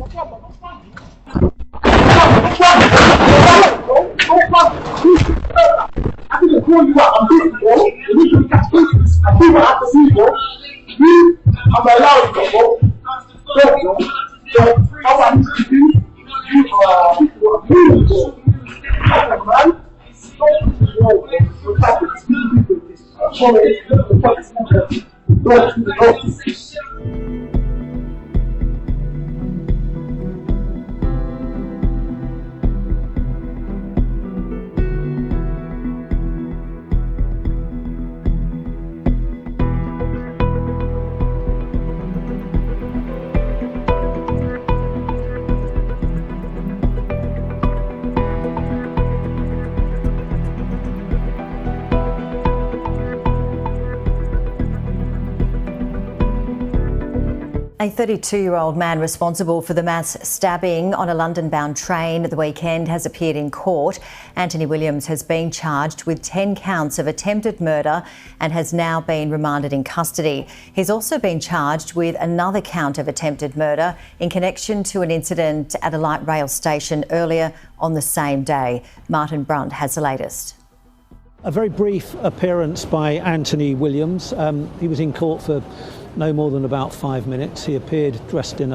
I think call you out. I'm busy, bro. You need to catch this. I think I have to see, bro. I'm allowed to go. So, how I need to do, A 32-year-old man responsible for the mass stabbing on a London-bound train at the weekend has appeared in court. Anthony Williams has been charged with 10 counts of attempted murder and has now been remanded in custody. He's also been charged with another count of attempted murder in connection to an incident at a light rail station earlier on the same day. Martin Brunt has the latest. A very brief appearance by Anthony Williams. He was in court for no more than about 5 minutes. He appeared dressed in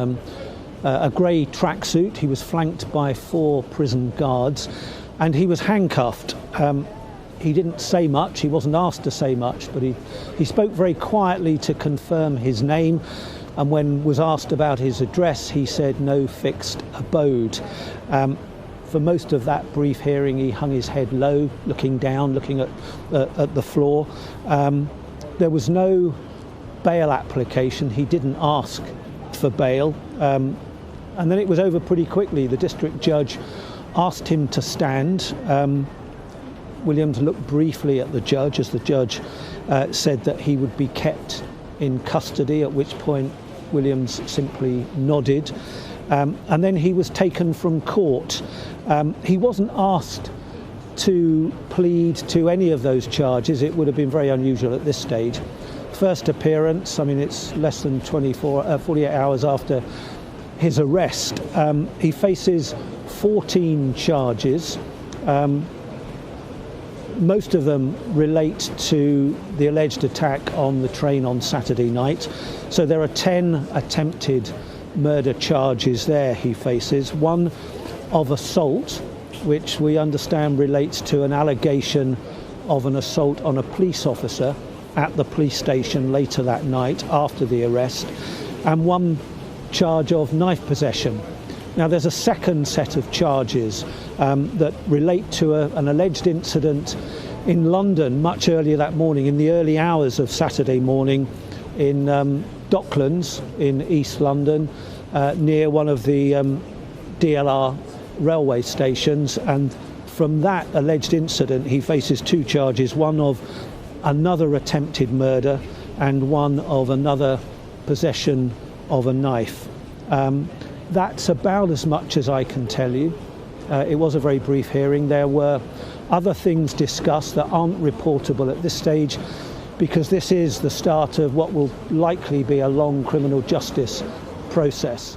a grey tracksuit. He was flanked by 4 prison guards and he was handcuffed. He didn't say much, he wasn't asked to say much, but he spoke very quietly to confirm his name, and when was asked about his address he said no fixed abode. For most of that brief hearing he hung his head low, looking down, looking at the floor. There was no bail application. He didn't ask for bail, and then it was over pretty quickly. The district judge asked him to stand. Williams looked briefly at the judge as the judge said that he would be kept in custody, at which point Williams simply nodded, and then he was taken from court. He wasn't asked to plead to any of those charges. It would have been very unusual at this stage. First appearance, I mean, it's less than 48 hours after his arrest. He faces 14 charges. Most of them relate to the alleged attack on the train on Saturday night. So there are 10 attempted murder charges there he faces. One of assault, which we understand relates to an allegation of an assault on a police officer at the police station later that night after the arrest, and one charge of knife possession. Now there's a second set of charges that relate to an alleged incident in London much earlier that morning, in the early hours of Saturday morning, in Docklands in East London, near one of the DLR railway stations, and from that alleged incident he faces 2 charges, one of another attempted murder and one of another possession of a knife. That's about as much as I can tell you. It was a very brief hearing. There were other things discussed that aren't reportable at this stage, because this is the start of what will likely be a long criminal justice process.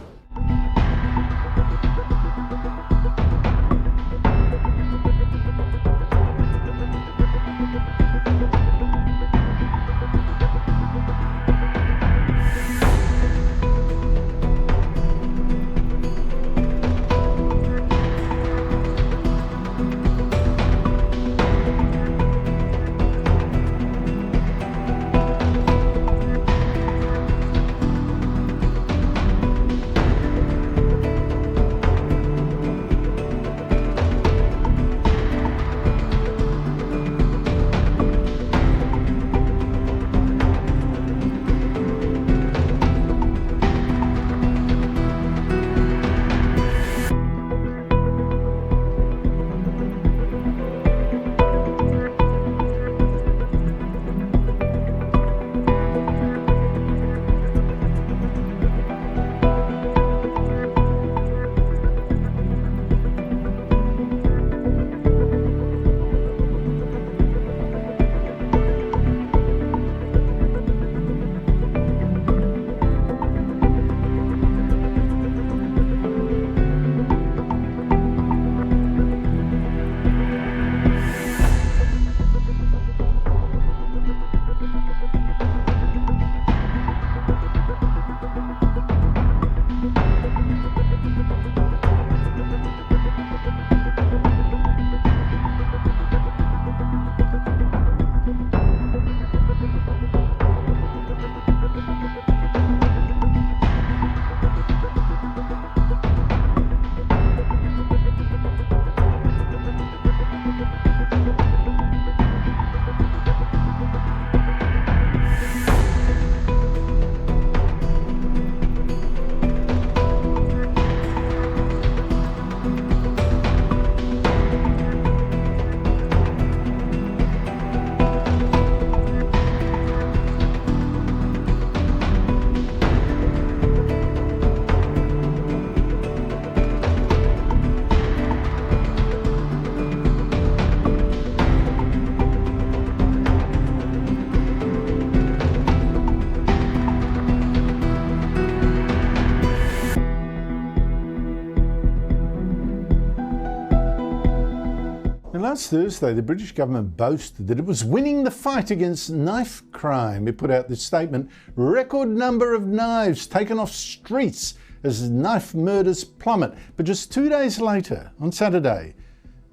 Last Thursday, the British government boasted that it was winning the fight against knife crime. It put out this statement: record number of knives taken off streets as knife murders plummet. But just 2 days later, on Saturday,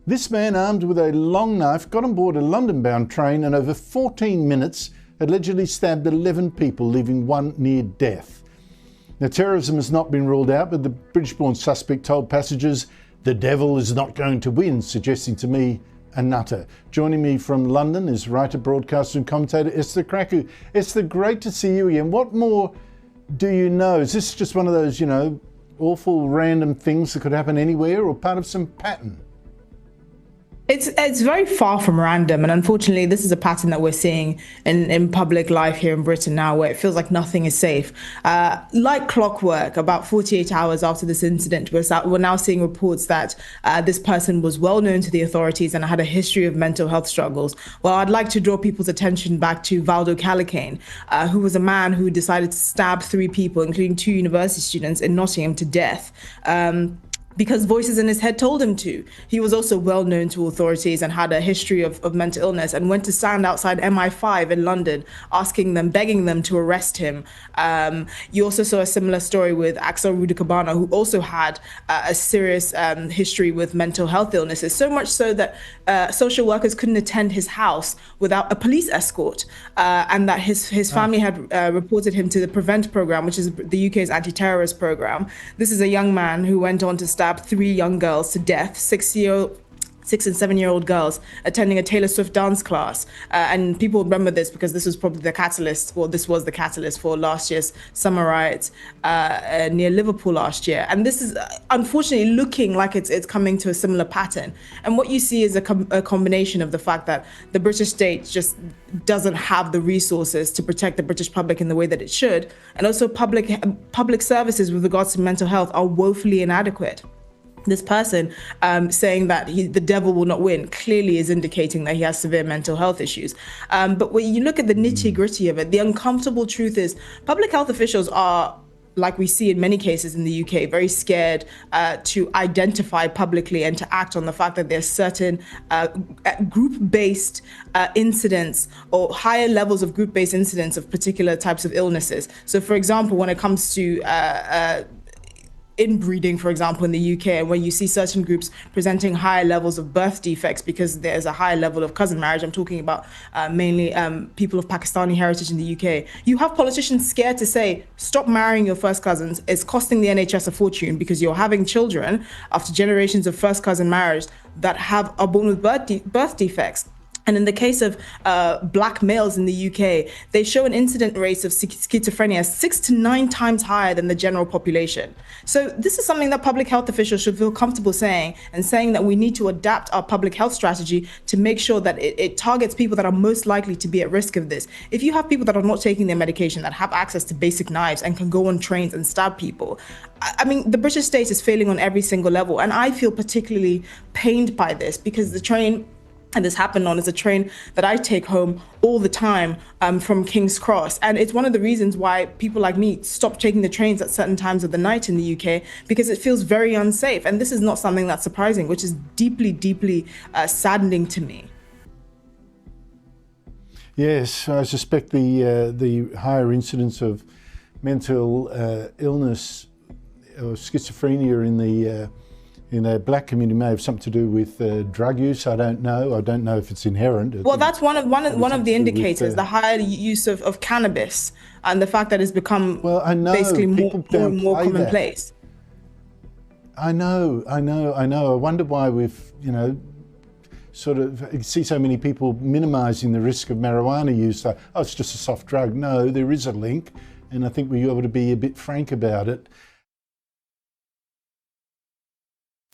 this man armed with a long knife got on board a London-bound train and over 14 minutes allegedly stabbed 11 people, leaving one near death. Now, terrorism has not been ruled out, but the British-born suspect told passengers the devil is not going to win, suggesting to me a nutter. Joining me from London is writer, broadcaster and commentator Esther Kraku. Esther, great to see you again. What more do you know? Is this just one of those, awful random things that could happen anywhere, or part of some pattern? It's very far from random, and unfortunately this is a pattern that we're seeing in public life here in Britain now, where it feels like nothing is safe. Like clockwork, about 48 hours after this incident, we're now seeing reports that this person was well known to the authorities and had a history of mental health struggles. Well, I'd like to draw people's attention back to Valdo Callaghan, who was a man who decided to stab 3 people, including 2 university students in Nottingham, to death. Because voices in his head told him to. He was also well known to authorities and had a history of mental illness, and went to stand outside MI5 in London, begging them to arrest him. You also saw a similar story with Axel Rudikabana, who also had a serious history with mental health illnesses, so much so that social workers couldn't attend his house without a police escort, and that his family had reported him to the PREVENT program, which is the UK's anti-terrorist program. This is a young man who went on to stab 3 young girls to death, 6 and 7-year-old girls attending a Taylor Swift dance class. And people remember this because this was probably the catalyst, this was the catalyst for last year's summer riots near Liverpool last year. And this is unfortunately looking like it's coming to a similar pattern. And what you see is a combination of the fact that the British state just doesn't have the resources to protect the British public in the way that it should. And also public services with regards to mental health are woefully inadequate. This person saying that the devil will not win clearly is indicating that he has severe mental health issues. But when you look at the nitty-gritty of it, the uncomfortable truth is public health officials are, like we see in many cases in the UK, very scared to identify publicly and to act on the fact that there's certain group-based incidents or higher levels of group-based incidents of particular types of illnesses. So, for example, when it comes to inbreeding, for example, in the UK, where you see certain groups presenting higher levels of birth defects because there's a higher level of cousin marriage. I'm talking about mainly people of Pakistani heritage in the UK. You have politicians scared to say, stop marrying your first cousins. It's costing the NHS a fortune because you're having children after generations of first cousin marriage that are born with birth defects. And in the case of black males in the UK, they show an incident rate of schizophrenia 6 to 9 times higher than the general population. So this is something that public health officials should feel comfortable saying, and saying that we need to adapt our public health strategy to make sure that it targets people that are most likely to be at risk of this. If you have people that are not taking their medication, that have access to basic knives and can go on trains and stab people, I mean, the British state is failing on every single level. And I feel particularly pained by this because the train, and this happened on, is a train that I take home all the time from King's Cross. And it's one of the reasons why people like me stop taking the trains at certain times of the night in the UK, because it feels very unsafe. And this is not something that's surprising, which is deeply, deeply saddening to me. Yes, I suspect the higher incidence of mental illness or schizophrenia in the black community may have something to do with drug use. I don't know. I don't know if it's inherent. Well, that's one of the indicators, the higher use of cannabis and the fact that it's become basically more commonplace. I know. I wonder why we've, sort of see so many people minimising the risk of marijuana use. Like, oh, it's just a soft drug. No, there is a link, and I think we ought to be a bit frank about it.